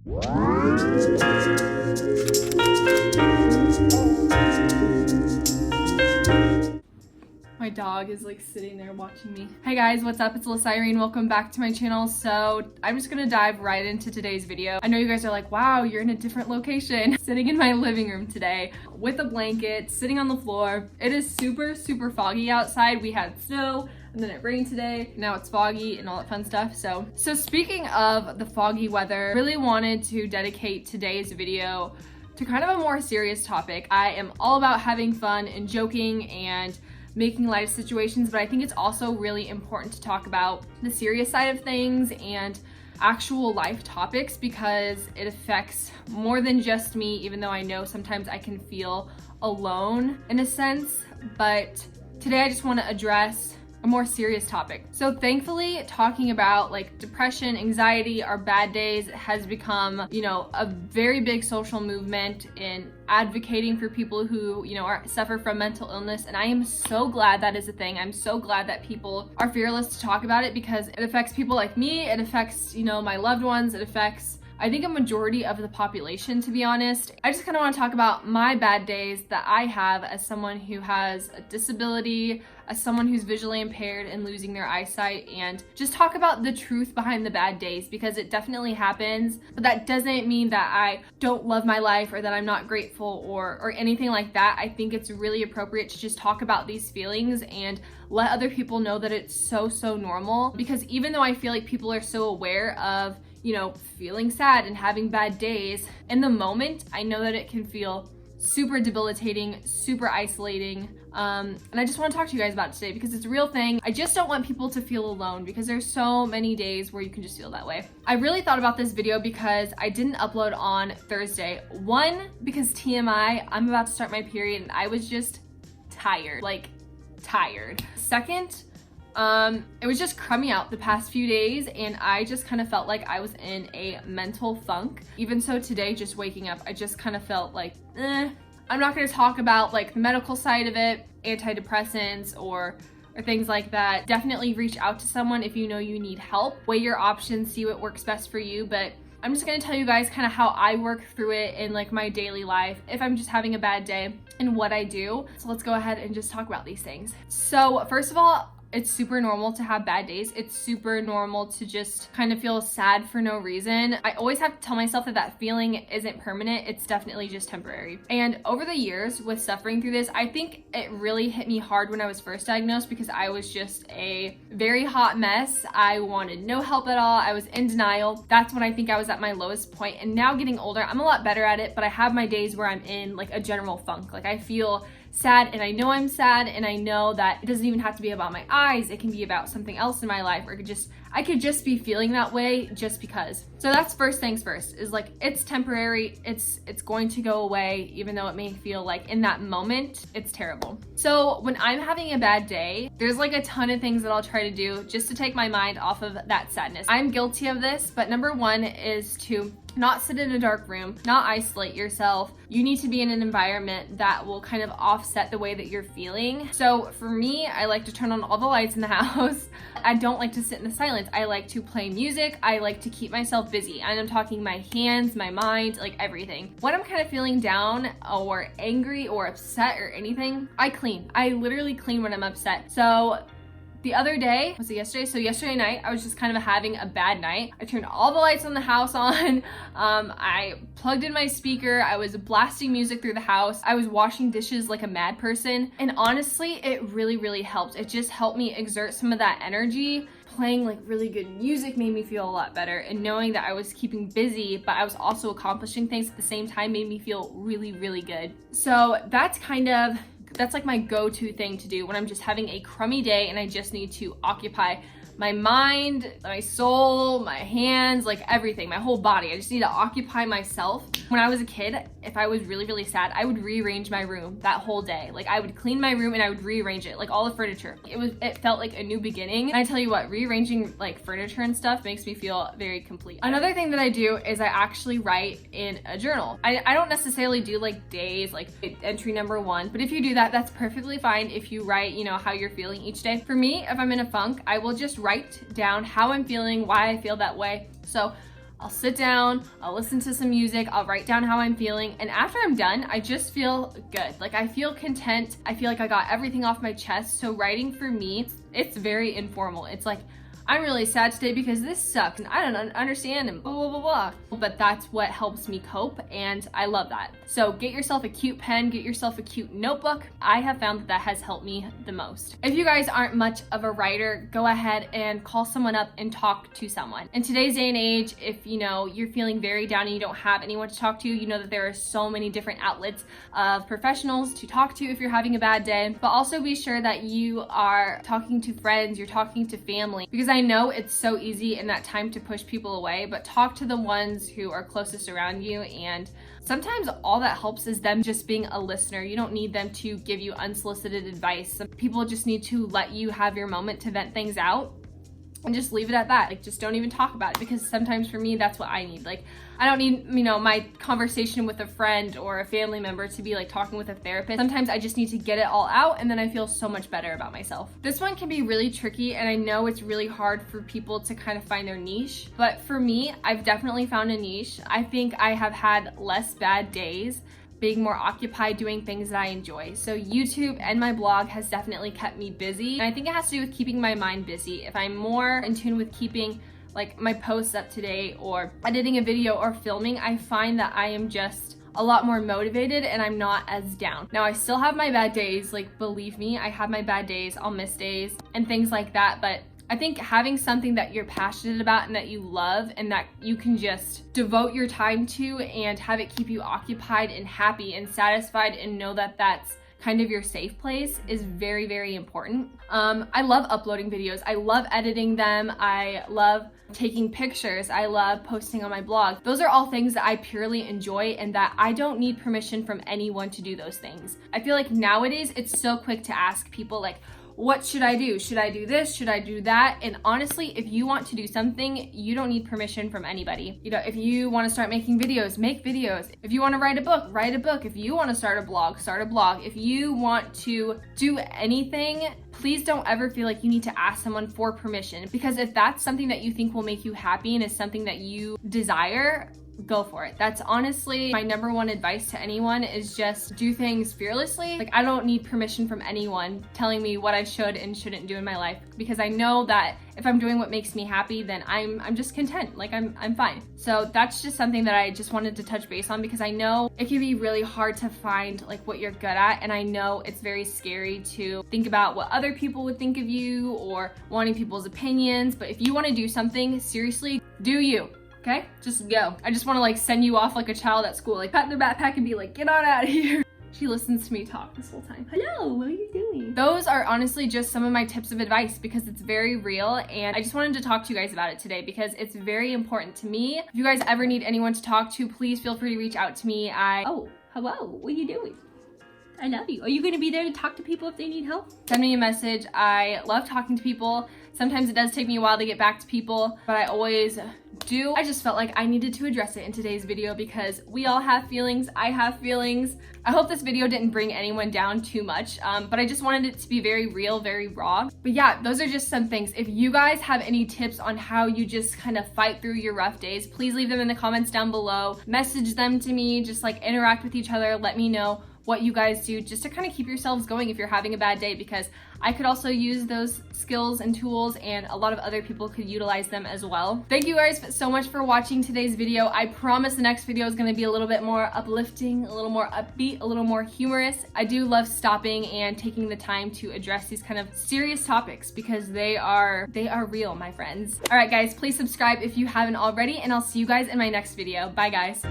My dog is like sitting there watching me. Hey guys, what's up? It's Alyssa Irene. Welcome back to my channel. So I'm just gonna dive right into today's video. I know you guys are like, wow, you're in a different location. Sitting in my living room today with a blanket, sitting on the floor. It is super, super foggy outside. We had snow and then it rained today. Now it's foggy and all that fun stuff. So speaking of the foggy weather, really wanted to dedicate today's video to kind of a more serious topic. I am all about having fun and joking and making light of situations, but I think it's also really important to talk about the serious side of things and actual life topics because it affects more than just me, even though I know sometimes I can feel alone in a sense. But today I just want to address a more serious topic. So thankfully, talking about like depression, anxiety, our bad days has become, a very big social movement in advocating for people who, suffer from mental illness. And I am so glad that is a thing. I'm so glad that people are fearless to talk about it because it affects people like me. It affects, my loved ones. It affects, I think, a majority of the population, to be honest. I just kind of want to talk about my bad days that I have as someone who has a disability, as someone who's visually impaired and losing their eyesight, and just talk about the truth behind the bad days because it definitely happens. But that doesn't mean that I don't love my life or that I'm not grateful or anything like that. I think it's really appropriate to just talk about these feelings and let other people know that it's so normal, because even though I feel like people are so aware of feeling sad and having bad days, in the moment, I know that it can feel super debilitating, super isolating. And I just want to talk to you guys about it today because it's a real thing. I just don't want people to feel alone because there's so many days where you can just feel that way. I really thought about this video because I didn't upload on Thursday. One, because TMI, I'm about to start my period and I was just tired, tired. Second, it was just crummy out the past few days and I just kind of felt like I was in a mental funk. Even so today, just waking up, I just kind of felt like, I'm not going to talk about like the medical side of it, antidepressants or things like that. Definitely reach out to someone if you know you need help. Weigh your options, see what works best for you. But I'm just going to tell you guys kind of how I work through it in like my daily life if I'm just having a bad day and what I do. So let's go ahead and just talk about these things. So first of all, it's super normal to have bad days. It's super normal to just kind of feel sad for no reason. I always have to tell myself that feeling isn't permanent. It's definitely just temporary. And over the years with suffering through this, I think it really hit me hard when I was first diagnosed because I was just a very hot mess. I wanted no help at all. I was in denial. That's when I think I was at my lowest point. And now getting older, I'm a lot better at it, but I have my days where I'm in like a general funk. Like I feel sad and I know I'm sad and I know that it doesn't even have to be about my eyes. It can be about something else in my life, or I could just be feeling that way just because. So that's first things first, is like it's temporary. It's going to go away, even though it may feel like in that moment it's terrible. So when I'm having a bad day, there's like a ton of things that I'll try to do just to take my mind off of that sadness. I'm guilty of this, but number one is to not sit in a dark room, not isolate yourself. You need to be in an environment that will kind of offset the way that you're feeling. So for me, I like to turn on all the lights in the house. I don't like to sit in the silence. I like to play music. I like to keep myself busy. And I'm talking my hands, my mind, like everything. When I'm kind of feeling down or angry or upset or anything, I clean. I literally clean when I'm upset. So the other day, was it yesterday? So yesterday night, I was just kind of having a bad night. I turned all the lights in the house on. I plugged in my speaker. I was blasting music through the house. I was washing dishes like a mad person. And honestly, it really helped. It just helped me exert some of that energy. Playing like really good music made me feel a lot better. And knowing that I was keeping busy, but I was also accomplishing things at the same time made me feel really good. So that's like my go-to thing to do when I'm just having a crummy day and I just need to occupy my mind, my soul, my hands, like everything, my whole body. I just need to occupy myself. When I was a kid, if I was really sad, I would rearrange my room that whole day. Like I would clean my room and I would rearrange it, like all the furniture. It felt like a new beginning. And I tell you what, rearranging like furniture and stuff makes me feel very complete. Another thing that I do is I actually write in a journal. I don't necessarily do like days, like entry number 1, but if you do that, that's perfectly fine. If you write, how you're feeling each day. For me, if I'm in a funk, I will just write down how I'm feeling, why I feel that way. So I'll sit down, I'll listen to some music, I'll write down how I'm feeling, and after I'm done, I just feel good. Like I feel content. I feel like I got everything off my chest. So writing for me, it's very informal. It's like, I'm really sad today because this sucks and I don't understand and blah, blah, blah, blah. But that's what helps me cope, and I love that. So get yourself a cute pen, get yourself a cute notebook. I have found that that has helped me the most. If you guys aren't much of a writer, go ahead and call someone up and talk to someone. In today's day and age, if you know you're feeling very down and you don't have anyone to talk to, you know that there are so many different outlets of professionals to talk to if you're having a bad day. But also be sure that you are talking to friends, you're talking to family, because I know it's so easy in that time to push people away, but talk to the ones who are closest around you. And sometimes all that helps is them just being a listener. You don't need them to give you unsolicited advice. Some people just need to let you have your moment to vent things out and just leave it at that. Like, just don't even talk about it, because sometimes for me, that's what I need. Like, I don't need, you know, my conversation with a friend or a family member to be like talking with a therapist. Sometimes I just need to get it all out, and then I feel so much better about myself. This one can be really tricky, and I know it's really hard for people to kind of find their niche, but for me, I've definitely found a niche. I think I have had less bad days being more occupied doing things that I enjoy. So YouTube and my blog has definitely kept me busy. And I think it has to do with keeping my mind busy. If I'm more in tune with keeping like my posts up to date or editing a video or filming, I find that I am just a lot more motivated and I'm not as down. Now I still have my bad days, like believe me, I have my bad days, I'll miss days and things like that, but I think having something that you're passionate about and that you love and that you can just devote your time to and have it keep you occupied and happy and satisfied and know that that's kind of your safe place is very, very important. I love uploading videos. I love editing them. I love taking pictures. I love posting on my blog. Those are all things that I purely enjoy and that I don't need permission from anyone to do those things. I feel like nowadays it's so quick to ask people like, what should I do? Should I do this? Should I do that? And honestly, if you want to do something, you don't need permission from anybody. You know, if you want to start making videos, make videos. If you want to write a book, write a book. If you want to start a blog, start a blog. If you want to do anything, please don't ever feel like you need to ask someone for permission, because if that's something that you think will make you happy and is something that you desire, go for it. That's honestly my number one advice to anyone, is just do things fearlessly. Like, I don't need permission from anyone telling me what I should and shouldn't do in my life, because I know that if I'm doing what makes me happy, then I'm just content. Like I'm fine. So that's just something that I just wanted to touch base on, because I know it can be really hard to find like what you're good at, and I know it's very scary to think about what other people would think of you or wanting people's opinions. But if you want to do something, seriously, do you. Okay? Just go. I just want to like send you off like a child at school, like pat their backpack and be like, get on out of here. She listens to me talk this whole time. Hello, what are you doing? Those are honestly just some of my tips of advice, because it's very real, and I just wanted to talk to you guys about it today because it's very important to me. If you guys ever need anyone to talk to, please feel free to reach out to me. Oh, hello, what are you doing? I love you. Are you going to be there to talk to people if they need help? Send me a message. I love talking to people. Sometimes it does take me a while to get back to people, but I always do. I just felt like I needed to address it in today's video because we all have feelings. I have feelings. I hope this video didn't bring anyone down too much, but I just wanted it to be very real, very raw. But yeah, those are just some things. If you guys have any tips on how you just kind of fight through your rough days, please leave them in the comments down below. Message them to me, just like interact with each other. Let me know what you guys do just to kind of keep yourselves going if you're having a bad day, because I could also use those skills and tools, and a lot of other people could utilize them as well. Thank you guys so much for watching today's video. I promise the next video is going to be a little bit more uplifting, a little more upbeat, a little more humorous. I do love stopping and taking the time to address these kind of serious topics because they are real, my friends. All right, guys, please subscribe if you haven't already, and I'll see you guys in my next video. Bye, guys.